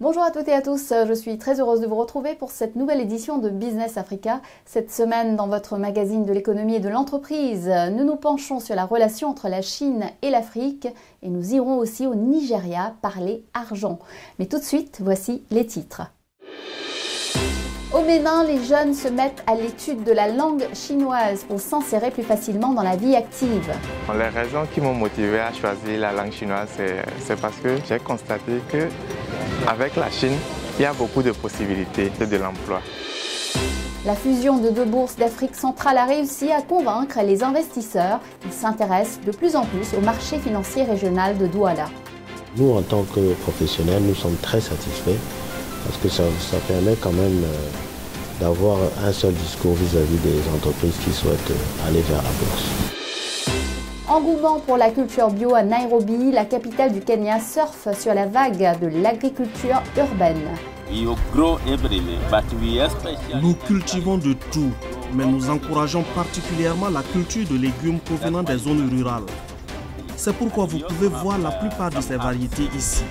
Bonjour à toutes et à tous, je suis très heureuse de vous retrouver pour cette nouvelle édition de Business Africa. Cette semaine, dans votre magazine de l'économie et de l'entreprise, nous nous penchons sur la relation entre la Chine et l'Afrique et nous irons aussi au Nigeria parler argent. Mais tout de suite, voici les titres. Au Bénin, les jeunes se mettent à l'étude de la langue chinoise pour s'insérer plus facilement dans la vie active. Les raisons qui m'ont motivé à choisir la langue chinoise, c'est parce que j'ai constaté qu'avec la Chine, il y a beaucoup de possibilités de l'emploi. La fusion de deux bourses d'Afrique centrale a réussi à convaincre les investisseurs. Ils s'intéressent de plus en plus au marché financier régional de Douala. Nous, en tant que professionnels, nous sommes très satisfaits parce que ça permet quand même d'avoir un seul discours vis-à-vis des entreprises qui souhaitent aller vers la bourse. Engouement pour la culture bio à Nairobi, la capitale du Kenya surfe sur la vague de l'agriculture urbaine. Nous cultivons de tout, mais nous encourageons particulièrement la culture de légumes provenant des zones rurales. C'est pourquoi vous pouvez voir la plupart de ces variétés ici.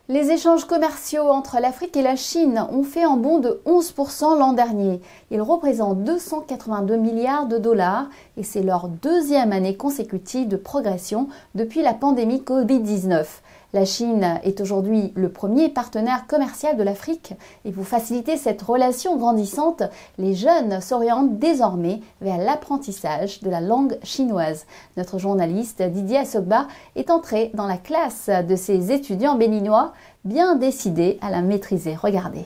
Les échanges commerciaux entre l'Afrique et la Chine ont fait un bond de 11% l'an dernier. Ils représentent 282 milliards de dollars et c'est leur deuxième année consécutive de progression depuis la pandémie Covid-19. La Chine est aujourd'hui le premier partenaire commercial de l'Afrique et pour faciliter cette relation grandissante, les jeunes s'orientent désormais vers l'apprentissage de la langue chinoise. Notre journaliste Didier Assogba est entré dans la classe de ces étudiants béninois bien décidés à la maîtriser. Regardez.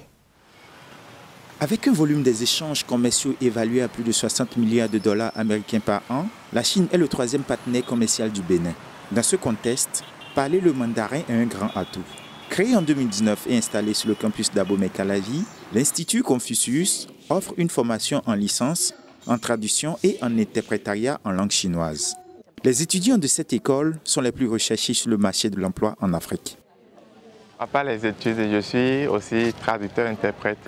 Avec un volume des échanges commerciaux évalué à plus de 60 milliards de dollars américains par an, la Chine est le troisième partenaire commercial du Bénin. Dans ce contexte, parler le mandarin est un grand atout. Créé en 2019 et installé sur le campus d'Abomey-Calavi, l'Institut Confucius offre une formation en licence, en traduction et en interprétariat en langue chinoise. Les étudiants de cette école sont les plus recherchés sur le marché de l'emploi en Afrique. À part les études, je suis aussi traducteur-interprète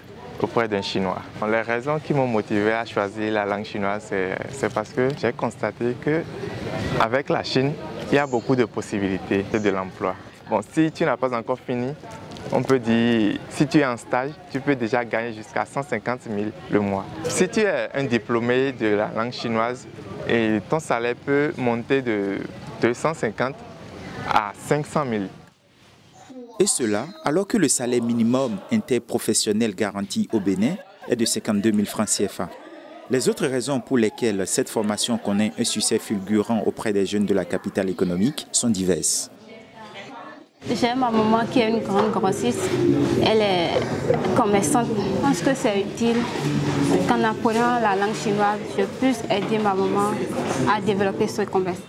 auprès d'un Chinois. Les raisons qui m'ont motivé à choisir la langue chinoise, c'est parce que j'ai constaté qu'avec la Chine, il y a beaucoup de possibilités de l'emploi. Bon, si tu n'as pas encore fini, on peut dire, si tu es en stage, tu peux déjà gagner jusqu'à 150 000 le mois. Si tu es un diplômé de la langue chinoise, et ton salaire peut monter de 250 à 500 000. Et cela alors que le salaire minimum interprofessionnel garanti au Bénin est de 52 000 francs CFA. Les autres raisons pour lesquelles cette formation connaît un succès fulgurant auprès des jeunes de la capitale économique sont diverses. J'ai ma maman qui est une grande grossiste, elle est commerçante. Je pense que c'est utile qu'en apprenant la langue chinoise, je puisse aider ma maman à développer ce commerce.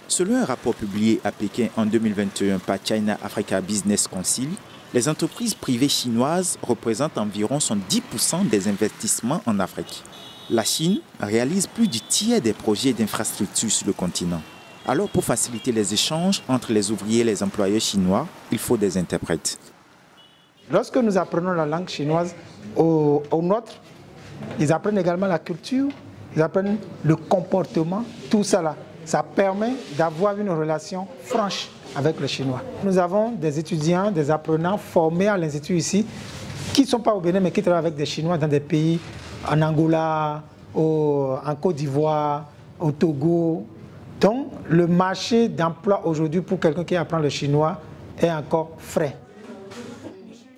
Selon un rapport publié à Pékin en 2021 par China Africa Business Council, les entreprises privées chinoises représentent environ 10% des investissements en Afrique. La Chine réalise plus du tiers des projets d'infrastructures sur le continent. Alors, pour faciliter les échanges entre les ouvriers et les employeurs chinois, il faut des interprètes. Lorsque nous apprenons la langue chinoise aux nôtres, ils apprennent également la culture, ils apprennent le comportement, tout ça là. Ça permet d'avoir une relation franche avec le chinois. Nous avons des étudiants, des apprenants formés à l'Institut ici, qui ne sont pas au Bénin, mais qui travaillent avec des Chinois dans des pays, en Angola, en Côte d'Ivoire, au Togo. Donc, le marché d'emploi aujourd'hui pour quelqu'un qui apprend le chinois est encore frais.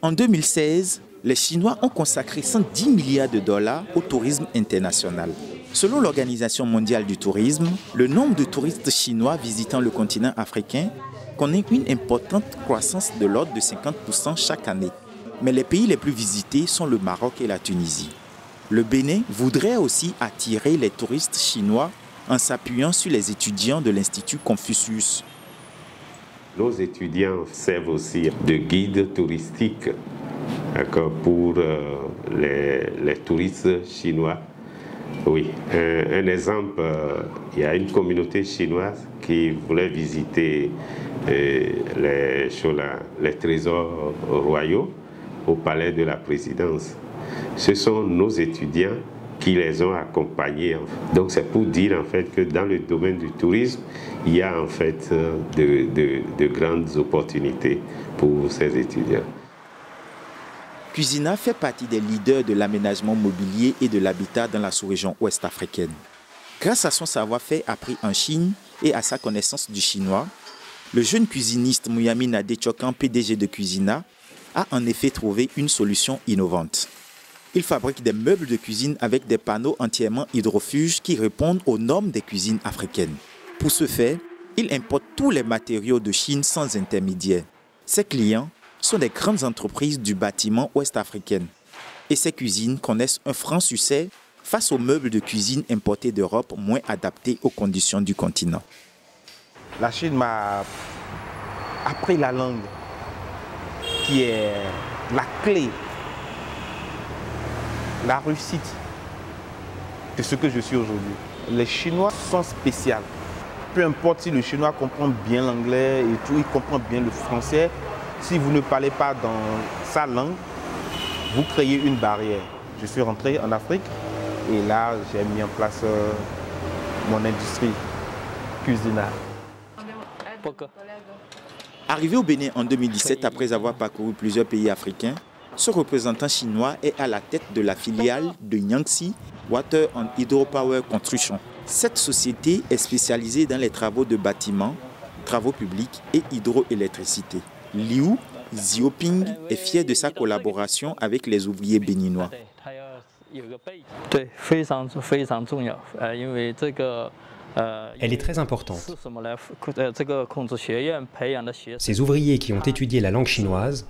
En 2016, les Chinois ont consacré 110 milliards de dollars au tourisme international. Selon l'Organisation mondiale du tourisme, le nombre de touristes chinois visitant le continent africain connaît une importante croissance de l'ordre de 50% chaque année. Mais les pays les plus visités sont le Maroc et la Tunisie. Le Bénin voudrait aussi attirer les touristes chinois en s'appuyant sur les étudiants de l'Institut Confucius. Nos étudiants servent aussi de guides touristiques pour les touristes chinois. Oui, un exemple, il y a une communauté chinoise qui voulait visiter les trésors royaux au palais de la présidence. Ce sont nos étudiants qui les ont accompagnés. Donc c'est pour dire en fait que dans le domaine du tourisme, il y a en fait de grandes opportunités pour ces étudiants. Cuisina fait partie des leaders de l'aménagement mobilier et de l'habitat dans la sous-région ouest africaine. Grâce à son savoir-faire appris en Chine et à sa connaissance du chinois, le jeune cuisiniste Muyamine Adechokan, PDG de Cuisina, a en effet trouvé une solution innovante. Il fabrique des meubles de cuisine avec des panneaux entièrement hydrofuges qui répondent aux normes des cuisines africaines. Pour ce faire, il importe tous les matériaux de Chine sans intermédiaire. Ses clients sont des grandes entreprises du bâtiment ouest-africaine. Et ces cuisines connaissent un franc succès face aux meubles de cuisine importés d'Europe moins adaptés aux conditions du continent. La Chine m'a appris la langue qui est la clé, la réussite de ce que je suis aujourd'hui. Les Chinois sont spéciaux. Peu importe si le Chinois comprend bien l'anglais et tout, il comprend bien le français. Si vous ne parlez pas dans sa langue, vous créez une barrière. Je suis rentré en Afrique et là, j'ai mis en place mon industrie Cuisina. Arrivé au Bénin en 2017 après avoir parcouru plusieurs pays africains, ce représentant chinois est à la tête de la filiale de Yangtze Water and Hydropower Construction. Cette société est spécialisée dans les travaux de bâtiments, travaux publics et hydroélectricité. Liu Xiaoping est fier de sa collaboration avec les ouvriers béninois. Elle est très importante. Ces ouvriers qui ont étudié la langue chinoise,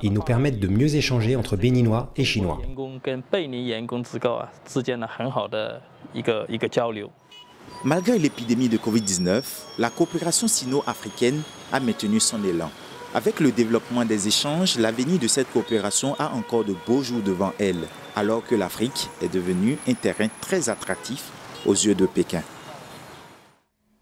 ils nous permettent de mieux échanger entre Béninois et Chinois. Malgré l'épidémie de Covid-19, la coopération sino-africaine a maintenu son élan. Avec le développement des échanges, l'avenir de cette coopération a encore de beaux jours devant elle, alors que l'Afrique est devenue un terrain très attractif aux yeux de Pékin.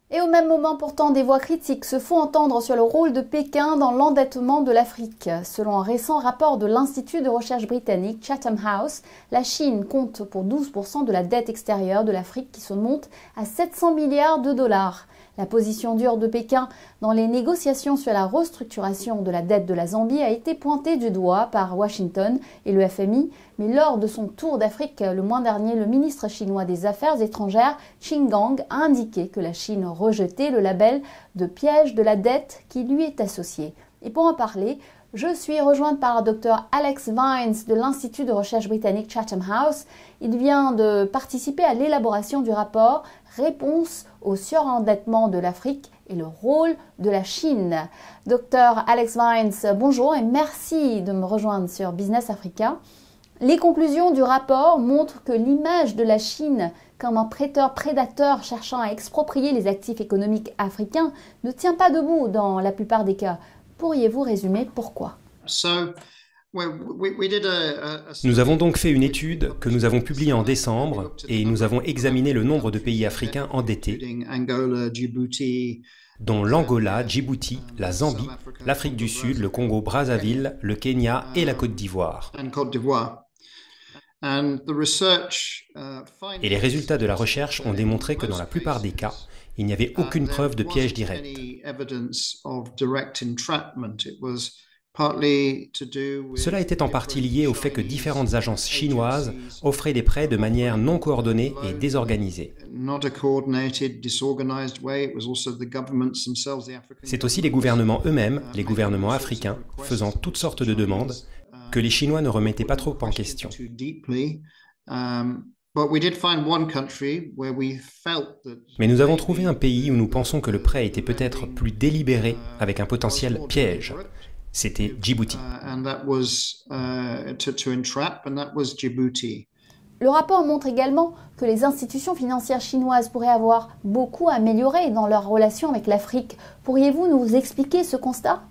Et au même moment, pourtant, des voix critiques se font entendre sur le rôle de Pékin dans l'endettement de l'Afrique. Selon un récent rapport de l'Institut de recherche britannique Chatham House, la Chine compte pour 12% de la dette extérieure de l'Afrique qui se monte à 700 milliards de dollars. La position dure de Pékin dans les négociations sur la restructuration de la dette de la Zambie a été pointée du doigt par Washington et le FMI, mais lors de son tour d'Afrique le mois dernier, le ministre chinois des Affaires étrangères, Qin Gang, a indiqué que la Chine rejetait le label de piège de la dette qui lui est associé. Et pour en parler, je suis rejointe par Dr Alex Vines de l'Institut de recherche britannique Chatham House. Il vient de participer à l'élaboration du rapport « Réponse au surendettement de l'Afrique et le rôle de la Chine ». Dr Alex Vines, bonjour et merci de me rejoindre sur Business Africa. Les conclusions du rapport montrent que l'image de la Chine comme un prêteur prédateur cherchant à exproprier les actifs économiques africains ne tient pas debout dans la plupart des cas. Pourriez-vous résumer pourquoi? Nous avons donc fait une étude que nous avons publiée en décembre et nous avons examiné le nombre de pays africains endettés, dont l'Angola, Djibouti, la Zambie, l'Afrique du Sud, le Congo-Brazzaville, le Kenya et la Côte d'Ivoire. Et les résultats de la recherche ont démontré que dans la plupart des cas, il n'y avait aucune preuve de piège direct. Cela était en partie lié au fait que différentes agences chinoises offraient des prêts de manière non coordonnée et désorganisée. C'est aussi les gouvernements eux-mêmes, les gouvernements africains, faisant toutes sortes de demandes, que les Chinois ne remettaient pas trop en question. Mais nous avons trouvé un pays où nous pensons que le prêt était peut-être plus délibéré, avec un potentiel piège. C'était Djibouti. Le rapport montre également que les institutions financières chinoises pourraient avoir beaucoup amélioré dans leur relation avec l'Afrique. Pourriez-vous nous expliquer ce constat ?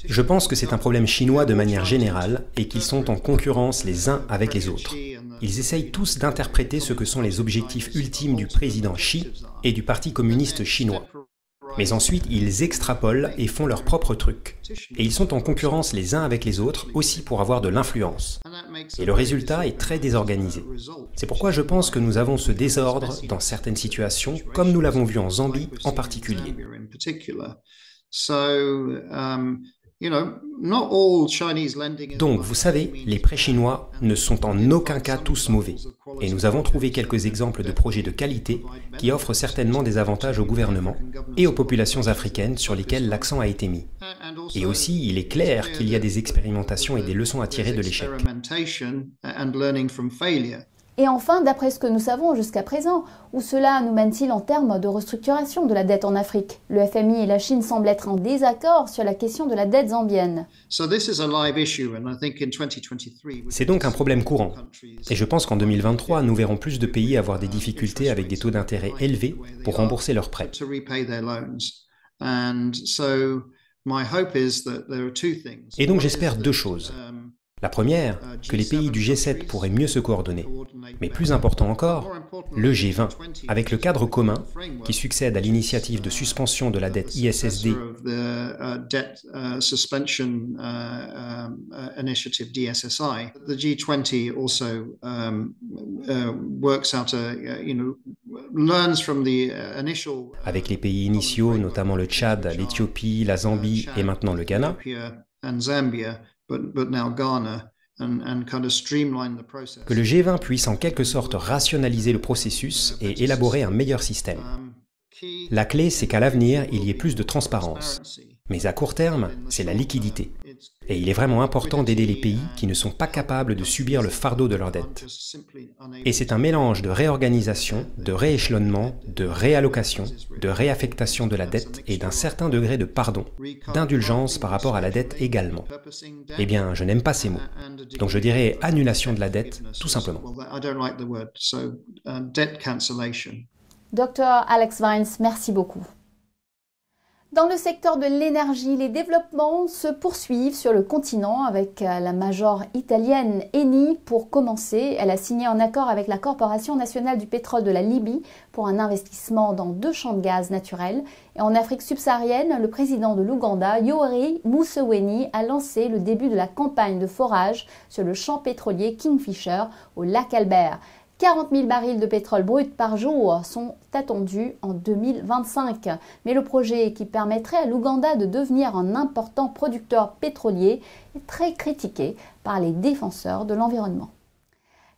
Je pense que c'est un problème chinois de manière générale et qu'ils sont en concurrence les uns avec les autres. Ils essayent tous d'interpréter ce que sont les objectifs ultimes du président Xi et du Parti communiste chinois. Mais ensuite, ils extrapolent et font leur propre truc. Et ils sont en concurrence les uns avec les autres aussi pour avoir de l'influence. Et le résultat est très désorganisé. C'est pourquoi je pense que nous avons ce désordre dans certaines situations, comme nous l'avons vu en Zambie en particulier. Donc, vous savez, les prêts chinois ne sont en aucun cas tous mauvais. Et nous avons trouvé quelques exemples de projets de qualité qui offrent certainement des avantages au gouvernement et aux populations africaines sur lesquelles l'accent a été mis. Et aussi, il est clair qu'il y a des expérimentations et des leçons à tirer de l'échec. Et enfin, d'après ce que nous savons jusqu'à présent, où cela nous mène-t-il en termes de restructuration de la dette en Afrique? Le FMI et la Chine semblent être en désaccord sur la question de la dette zambienne. C'est donc un problème courant. Et je pense qu'en 2023, nous verrons plus de pays avoir des difficultés avec des taux d'intérêt élevés pour rembourser leurs prêts. Et donc j'espère deux choses. La première, que les pays du G7 pourraient mieux se coordonner. Mais plus important encore, le G20, avec le cadre commun qui succède à l'initiative de suspension de la dette ISSD avec les pays initiaux, notamment le Tchad, l'Éthiopie, la Zambie et maintenant le Ghana, que le G20 puisse en quelque sorte rationaliser le processus et élaborer un meilleur système. La clé, c'est qu'à l'avenir, il y ait plus de transparence. Mais à court terme, c'est la liquidité. Et il est vraiment important d'aider les pays qui ne sont pas capables de subir le fardeau de leur dette. Et c'est un mélange de réorganisation, de rééchelonnement, de réallocation, de réaffectation de la dette et d'un certain degré de pardon, d'indulgence par rapport à la dette également. Eh bien, je n'aime pas ces mots. Donc je dirais annulation de la dette, tout simplement. Dr Alex Vines, merci beaucoup. Dans le secteur de l'énergie, les développements se poursuivent sur le continent avec la major italienne Eni. Pour commencer, elle a signé un accord avec la Corporation nationale du pétrole de la Libye pour un investissement dans 2 champs de gaz naturels. Et en Afrique subsaharienne, le président de l'Ouganda, Yoweri Museveni, a lancé le début de la campagne de forage sur le champ pétrolier Kingfisher au lac Albert. 40 000 barils de pétrole brut par jour sont attendus en 2025. Mais le projet qui permettrait à l'Ouganda de devenir un important producteur pétrolier est très critiqué par les défenseurs de l'environnement.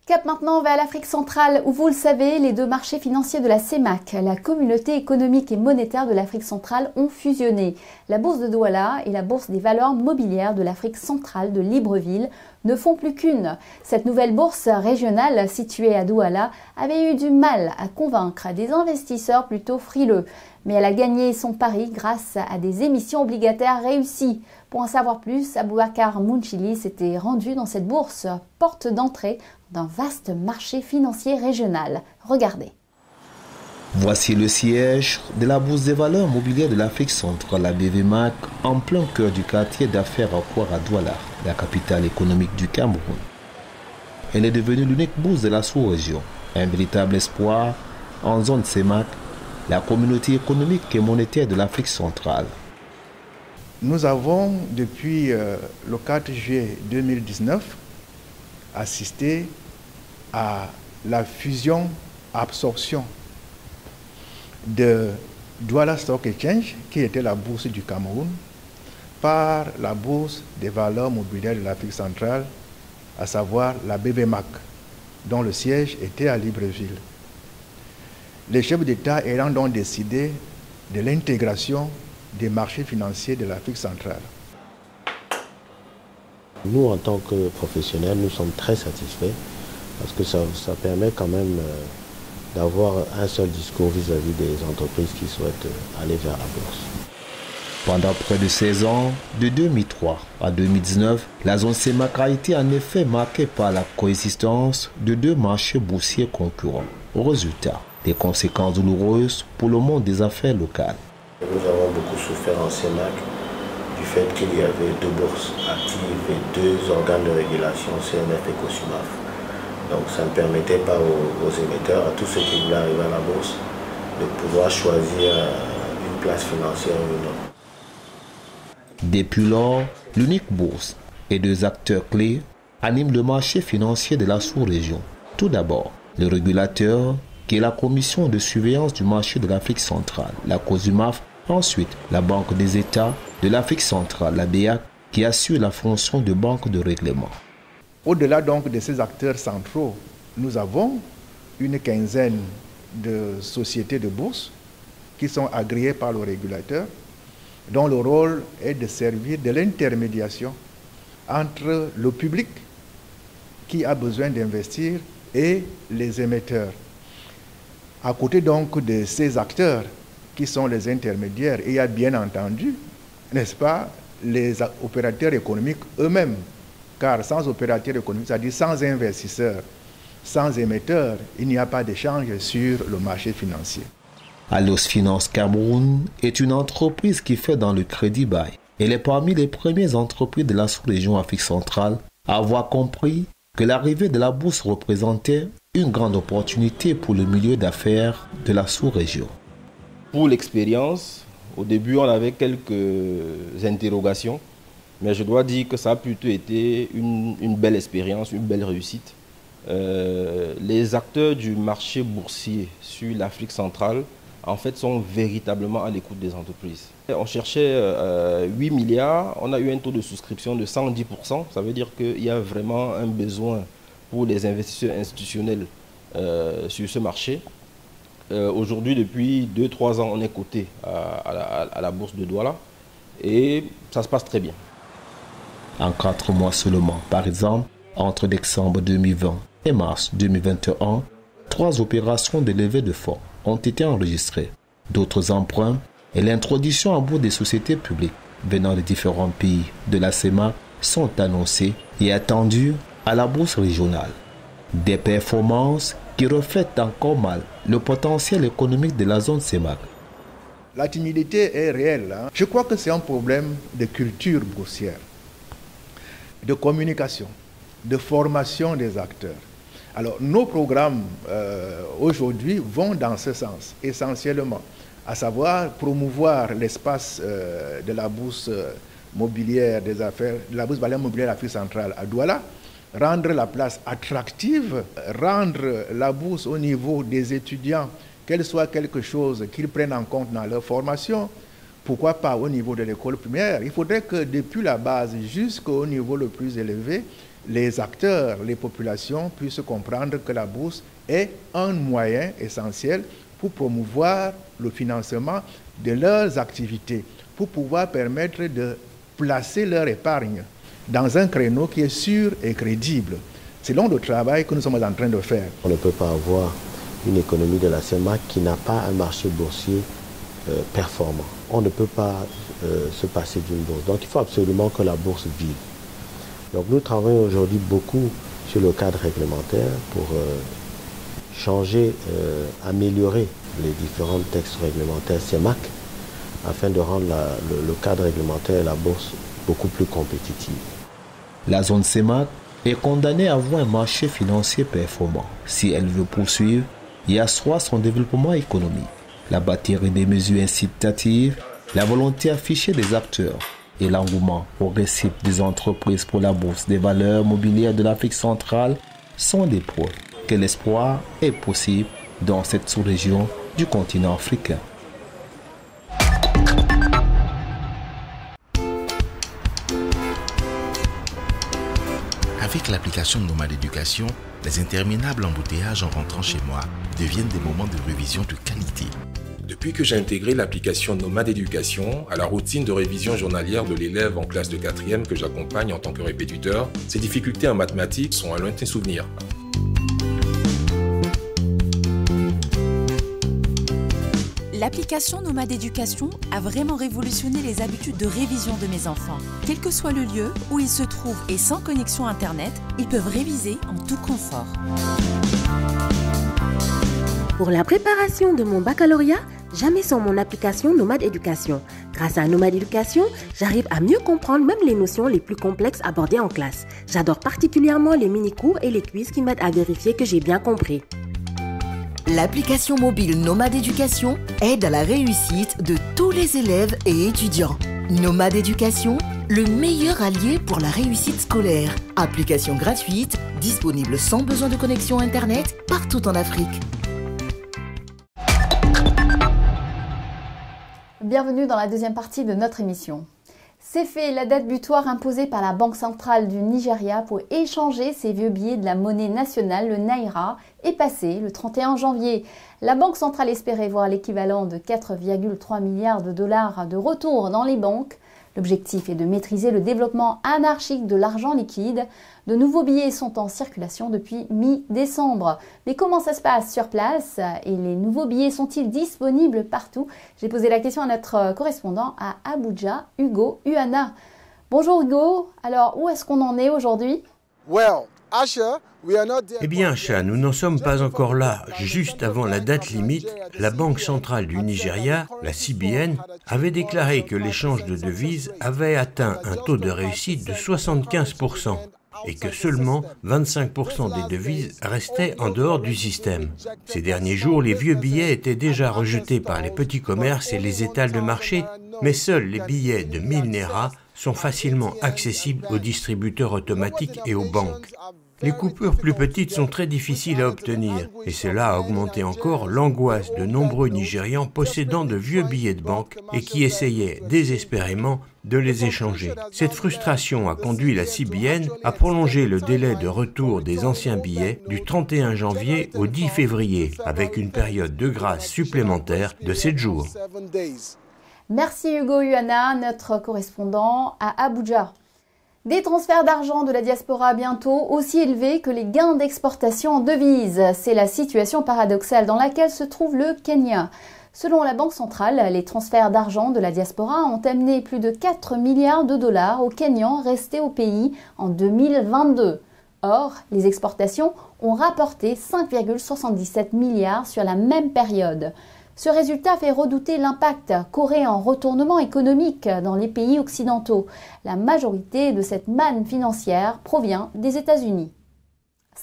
Cap maintenant vers l'Afrique centrale où, vous le savez, les 2 marchés financiers de la CEMAC, la Communauté économique et monétaire de l'Afrique centrale, ont fusionné. La bourse de Douala et la bourse des valeurs mobilières de l'Afrique centrale de Libreville ne font plus qu'une. Cette nouvelle bourse régionale située à Douala avait eu du mal à convaincre des investisseurs plutôt frileux. Mais elle a gagné son pari grâce à des émissions obligataires réussies. Pour en savoir plus, Aboubacar Mounchili s'était rendu dans cette bourse, porte d'entrée d'un vaste marché financier régional. Regardez. Voici le siège de la Bourse des valeurs mobilières de l'Afrique centrale, la BVMAC, en plein cœur du quartier d'affaires à Douala, la capitale économique du Cameroun. Elle est devenue l'unique bourse de la sous-région, un véritable espoir en zone CEMAC, la communauté économique et monétaire de l'Afrique centrale. Nous avons, depuis le 4 juillet 2019, assisté à la fusion-absorption de Douala Stock Exchange, qui était la bourse du Cameroun, par la bourse des valeurs mobilières de l'Afrique centrale, à savoir la BVMAC, dont le siège était à Libreville. Les chefs d'État ayant donc décidé de l'intégration des marchés financiers de l'Afrique centrale. Nous, en tant que professionnels, nous sommes très satisfaits parce que ça permet quand même d'avoir un seul discours vis-à-vis des entreprises qui souhaitent aller vers la bourse. Pendant près de 16 ans, de 2003 à 2019, la zone CEMAC a été en effet marquée par la coexistence de 2 marchés boursiers concurrents. Au résultat, des conséquences douloureuses pour le monde des affaires locales. Nous avons beaucoup souffert en CEMAC du fait qu'il y avait 2 bourses actives et 2 organes de régulation, CNF et COSUMAF. Donc ça ne permettait pas aux émetteurs, à tous ceux qui voulaient arriver à la bourse, de pouvoir choisir une classe financière ou non. Depuis lors, l'unique bourse et deux acteurs clés animent le marché financier de la sous-région. Tout d'abord, le régulateur, qui est la Commission de surveillance du marché de l'Afrique centrale, la COSUMAF. Ensuite, la Banque des États de l'Afrique centrale, la BEAC, qui assure la fonction de banque de règlement. Au-delà donc de ces acteurs centraux, nous avons une quinzaine de sociétés de bourse qui sont agréées par le régulateur, dont le rôle est de servir de l'intermédiation entre le public qui a besoin d'investir et les émetteurs. À côté donc de ces acteurs qui sont les intermédiaires, il y a bien entendu, n'est-ce pas, les opérateurs économiques eux-mêmes. Car sans opérateurs économiques, c'est-à-dire sans investisseurs, sans émetteurs, il n'y a pas d'échange sur le marché financier. Allos Finance Cameroun est une entreprise qui fait dans le crédit bail. Elle est parmi les premières entreprises de la sous-région Afrique centrale à avoir compris que l'arrivée de la bourse représentait une grande opportunité pour le milieu d'affaires de la sous-région. Pour l'expérience, au début on avait quelques interrogations, mais je dois dire que ça a plutôt été une belle expérience, une belle réussite. Les acteurs du marché boursier sur l'Afrique centrale en fait sont véritablement à l'écoute des entreprises. On cherchait 8 milliards, on a eu un taux de souscription de 110%, ça veut dire qu'il y a vraiment un besoin pour les investisseurs institutionnels sur ce marché. Aujourd'hui, depuis 2-3 ans, on est coté à la bourse de Douala et ça se passe très bien. En 4 mois seulement, par exemple, entre décembre 2020 et mars 2021, 3 opérations de levée de fonds ont été enregistrées. D'autres emprunts et l'introduction en bourse des sociétés publiques venant de différents pays de la CEMAC sont annoncés et attendus à la bourse régionale. Des performances qui reflètent encore mal le potentiel économique de la zone CEMAC. La timidité est réelle. Je crois que c'est un problème de culture boursière, de communication, de formation des acteurs. Alors, nos programmes aujourd'hui vont dans ce sens, essentiellement, à savoir promouvoir l'espace de la bourse mobilière des affaires, de la bourse mobilière d'Afrique centrale à Douala, rendre la place attractive, rendre la bourse au niveau des étudiants, qu'elle soit quelque chose qu'ils prennent en compte dans leur formation, pourquoi pas au niveau de l'école primaire. Il faudrait que depuis la base jusqu'au niveau le plus élevé, les acteurs, les populations puissent comprendre que la bourse est un moyen essentiel pour promouvoir le financement de leurs activités, pour pouvoir permettre de placer leur épargne dans un créneau qui est sûr et crédible. C'est donc le travail que nous sommes en train de faire. On ne peut pas avoir une économie de la CEMAC qui n'a pas un marché boursier performant. On ne peut pas se passer d'une bourse. Donc il faut absolument que la bourse vive. Donc nous travaillons aujourd'hui beaucoup sur le cadre réglementaire pour changer, améliorer les différents textes réglementaires CEMAC afin de rendre le cadre réglementaire et la bourse beaucoup plus compétitive. La zone CEMAC est condamnée à avoir un marché financier performant si elle veut poursuivre et asseoir son développement économique. La batterie des mesures incitatives, la volonté affichée des acteurs et l'engouement progressif des entreprises pour la bourse des valeurs mobilières de l'Afrique centrale sont des preuves que l'espoir est possible dans cette sous-région du continent africain. Avec l'application Nomade Éducation, les interminables embouteillages en rentrant chez moi deviennent des moments de révision de qualité. Depuis que j'ai intégré l'application Nomade Éducation à la routine de révision journalière de l'élève en classe de 4e que j'accompagne en tant que répétiteur, ses difficultés en mathématiques sont un lointain souvenir. L'application Nomade Éducation a vraiment révolutionné les habitudes de révision de mes enfants. Quel que soit le lieu où ils se trouvent et sans connexion Internet, ils peuvent réviser en tout confort. Pour la préparation de mon baccalauréat, jamais sans mon application Nomade Éducation. Grâce à Nomade Éducation, j'arrive à mieux comprendre même les notions les plus complexes abordées en classe. J'adore particulièrement les mini-cours et les quiz qui m'aident à vérifier que j'ai bien compris. L'application mobile Nomade Éducation aide à la réussite de tous les élèves et étudiants. Nomade Éducation, le meilleur allié pour la réussite scolaire. Application gratuite, disponible sans besoin de connexion Internet partout en Afrique. Bienvenue dans la deuxième partie de notre émission. C'est fait, la date butoir imposée par la Banque centrale du Nigeria pour échanger ses vieux billets de la monnaie nationale, le Naira, est passée le 31 janvier. La Banque centrale espérait voir l'équivalent de 4,3 milliards de dollars de retour dans les banques. L'objectif est de maîtriser le développement anarchique de l'argent liquide. De nouveaux billets sont en circulation depuis mi-décembre. Mais comment ça se passe sur place et les nouveaux billets sont-ils disponibles partout? J'ai posé la question à notre correspondant à Abuja, Hugo Uana. Bonjour Hugo, alors où est-ce qu'on en est aujourd'hui? Eh bien, Acha, nous n'en sommes pas encore là. Juste avant la date limite, la Banque centrale du Nigeria, la CBN, avait déclaré que l'échange de devises avait atteint un taux de réussite de 75% et que seulement 25% des devises restaient en dehors du système. Ces derniers jours, les vieux billets étaient déjà rejetés par les petits commerces et les étals de marché, mais seuls les billets de 1000 Naira sont facilement accessibles aux distributeurs automatiques et aux banques. Les coupures plus petites sont très difficiles à obtenir et cela a augmenté encore l'angoisse de nombreux Nigérians possédant de vieux billets de banque et qui essayaient désespérément de les échanger. Cette frustration a conduit la CBN à prolonger le délai de retour des anciens billets du 31 janvier au 10 février avec une période de grâce supplémentaire de 7 jours. Merci Hugo Uana, notre correspondant à Abuja. Des transferts d'argent de la diaspora bientôt aussi élevés que les gains d'exportation en devises. C'est la situation paradoxale dans laquelle se trouve le Kenya. Selon la Banque centrale, les transferts d'argent de la diaspora ont amené plus de 4 milliards de dollars aux Kenyans restés au pays en 2022. Or, les exportations ont rapporté 5,77 milliards sur la même période. Ce résultat fait redouter l'impact qu'aurait un retournement économique dans les pays occidentaux. La majorité de cette manne financière provient des États-Unis.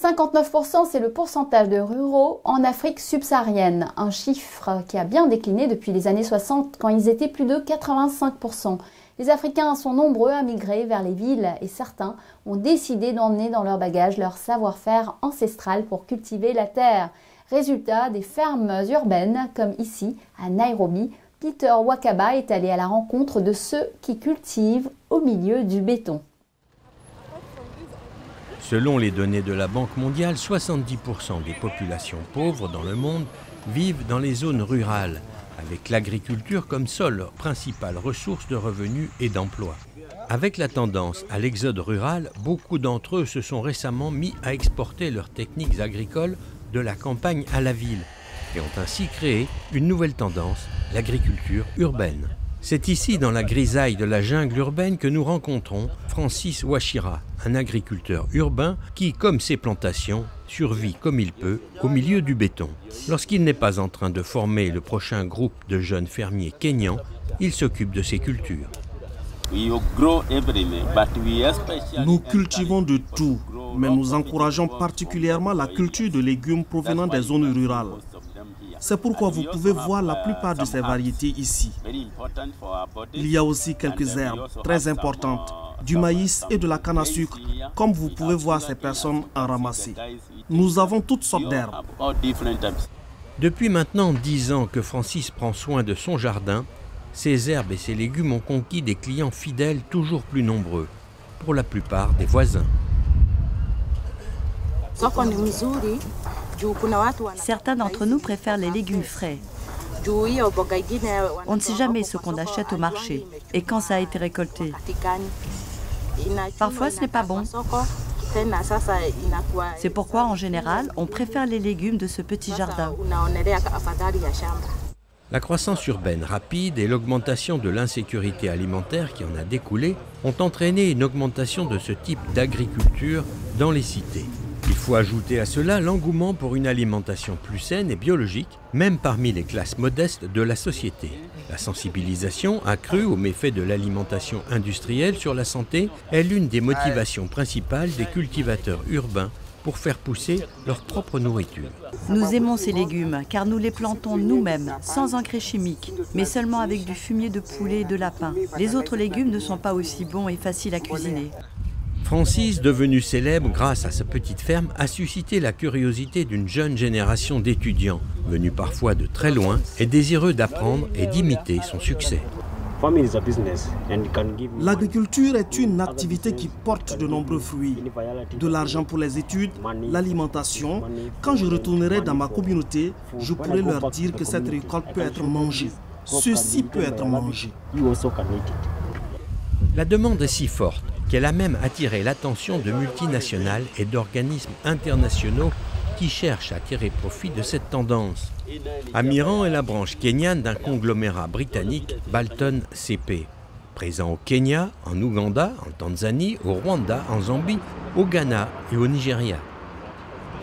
59%, c'est le pourcentage de ruraux en Afrique subsaharienne, un chiffre qui a bien décliné depuis les années 60 quand ils étaient plus de 85%. Les Africains sont nombreux à migrer vers les villes et certains ont décidé d'emmener dans leur bagage leur savoir-faire ancestral pour cultiver la terre. Résultat, des fermes urbaines, comme ici, à Nairobi, Peter Wakaba est allé à la rencontre de ceux qui cultivent au milieu du béton. Selon les données de la Banque mondiale, 70% des populations pauvres dans le monde vivent dans les zones rurales, avec l'agriculture comme seule principale ressource de revenus et d'emplois. Avec la tendance à l'exode rural, beaucoup d'entre eux se sont récemment mis à exporter leurs techniques agricoles de la campagne à la ville et ont ainsi créé une nouvelle tendance, l'agriculture urbaine. C'est ici, dans la grisaille de la jungle urbaine, que nous rencontrons Francis Wachira, un agriculteur urbain qui, comme ses plantations, survit comme il peut au milieu du béton. Lorsqu'il n'est pas en train de former le prochain groupe de jeunes fermiers kenyans, il s'occupe de ces cultures. Nous cultivons de tout, mais nous encourageons particulièrement la culture de légumes provenant des zones rurales. C'est pourquoi vous pouvez voir la plupart de ces variétés ici. Il y a aussi quelques herbes très importantes, du maïs et de la canne à sucre, comme vous pouvez voir ces personnes en ramasser. Nous avons toutes sortes d'herbes. Depuis maintenant 10 ans que Francis prend soin de son jardin, ces herbes et ces légumes ont conquis des clients fidèles toujours plus nombreux, pour la plupart des voisins. Certains d'entre nous préfèrent les légumes frais. On ne sait jamais ce qu'on achète au marché et quand ça a été récolté. Parfois, ce n'est pas bon. C'est pourquoi, en général, on préfère les légumes de ce petit jardin. La croissance urbaine rapide et l'augmentation de l'insécurité alimentaire qui en a découlé ont entraîné une augmentation de ce type d'agriculture dans les cités. Il faut ajouter à cela l'engouement pour une alimentation plus saine et biologique, même parmi les classes modestes de la société. La sensibilisation accrue aux méfaits de l'alimentation industrielle sur la santé est l'une des motivations principales des cultivateurs urbains pour faire pousser leur propre nourriture. Nous aimons ces légumes car nous les plantons nous-mêmes, sans engrais chimiques, mais seulement avec du fumier de poulet et de lapin. Les autres légumes ne sont pas aussi bons et faciles à cuisiner. Francis, devenu célèbre grâce à sa petite ferme, a suscité la curiosité d'une jeune génération d'étudiants, venus parfois de très loin et désireux d'apprendre et d'imiter son succès. L'agriculture est une activité qui porte de nombreux fruits. De l'argent pour les études, l'alimentation. Quand je retournerai dans ma communauté, je pourrai leur dire que cette récolte peut être mangée. Ceci peut être mangé. La demande est si forte qu'elle a même attiré l'attention de multinationales et d'organismes internationaux qui cherchent à tirer profit de cette tendance. Amiran est la branche kenyane d'un conglomérat britannique, Balton CP. Présent au Kenya, en Ouganda, en Tanzanie, au Rwanda, en Zambie, au Ghana et au Nigeria.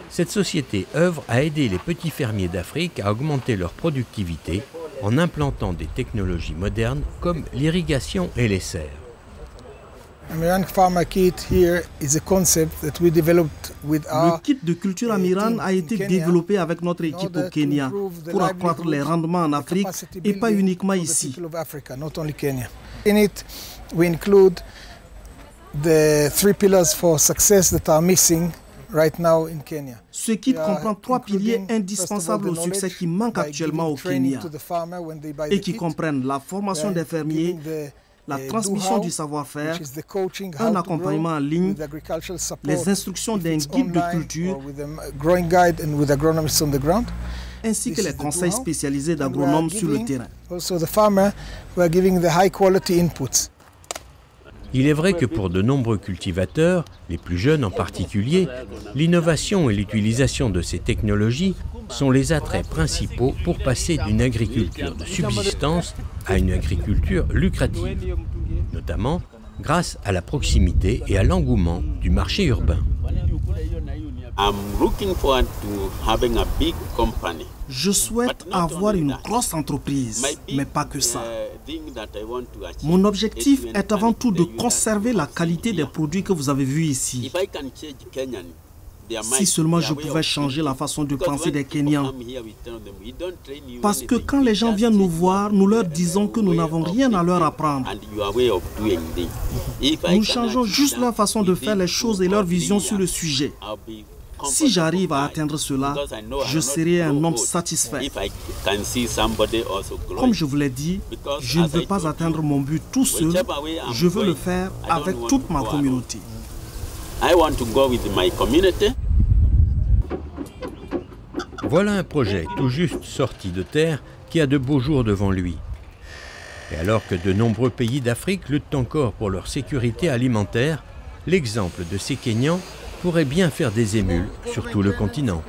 Cette société œuvre à aider les petits fermiers d'Afrique à augmenter leur productivité en implantant des technologies modernes comme l'irrigation et les serres. Le kit de culture Amiran a été développé avec notre équipe au Kenya pour accroître les rendements en Afrique et pas uniquement ici. In it, we include the 3 pillars for success that are missing right now in Kenya. Ce kit comprend 3 piliers indispensables au succès qui manquent actuellement au Kenya et qui comprennent la formation des fermiers, la transmission du savoir-faire, un accompagnement en ligne, les instructions d'un guide de culture, ainsi que les conseils spécialisés d'agronomes sur le terrain. Il est vrai que pour de nombreux cultivateurs, les plus jeunes en particulier, l'innovation et l'utilisation de ces technologies sont les attraits principaux pour passer d'une agriculture de subsistance à une agriculture lucrative, notamment grâce à la proximité et à l'engouement du marché urbain. Je souhaite avoir une grosse entreprise, mais pas que ça. Mon objectif est avant tout de conserver la qualité des produits que vous avez vus ici. Si seulement je pouvais changer la façon de penser des Kenyans. Parce que quand les gens viennent nous voir, nous leur disons que nous n'avons rien à leur apprendre. Nous changeons juste leur façon de faire les choses et leur vision sur le sujet. Si j'arrive à atteindre cela, je serai un homme satisfait. Comme je vous l'ai dit, je ne veux pas atteindre mon but tout seul, je veux le faire avec toute ma communauté. Voilà un projet tout juste sorti de terre qui a de beaux jours devant lui. Et alors que de nombreux pays d'Afrique luttent encore pour leur sécurité alimentaire, l'exemple de ces Kenyans pourrait bien faire des émules sur tout le continent.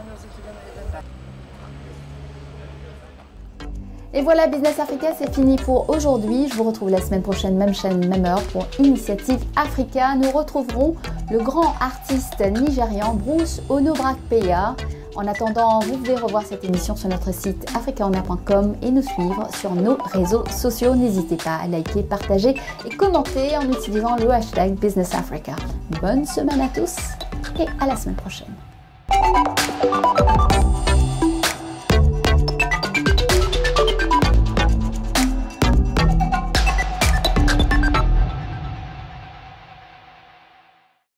Et voilà, Business Africa, c'est fini pour aujourd'hui. Je vous retrouve la semaine prochaine, même chaîne, même heure, pour Initiative Africa. Nous retrouverons le grand artiste nigérian Bruce Onobrakpeya. En attendant, vous pouvez revoir cette émission sur notre site africaona.com et nous suivre sur nos réseaux sociaux. N'hésitez pas à liker, partager et commenter en utilisant le hashtag Business Africa. Bonne semaine à tous et à la semaine prochaine.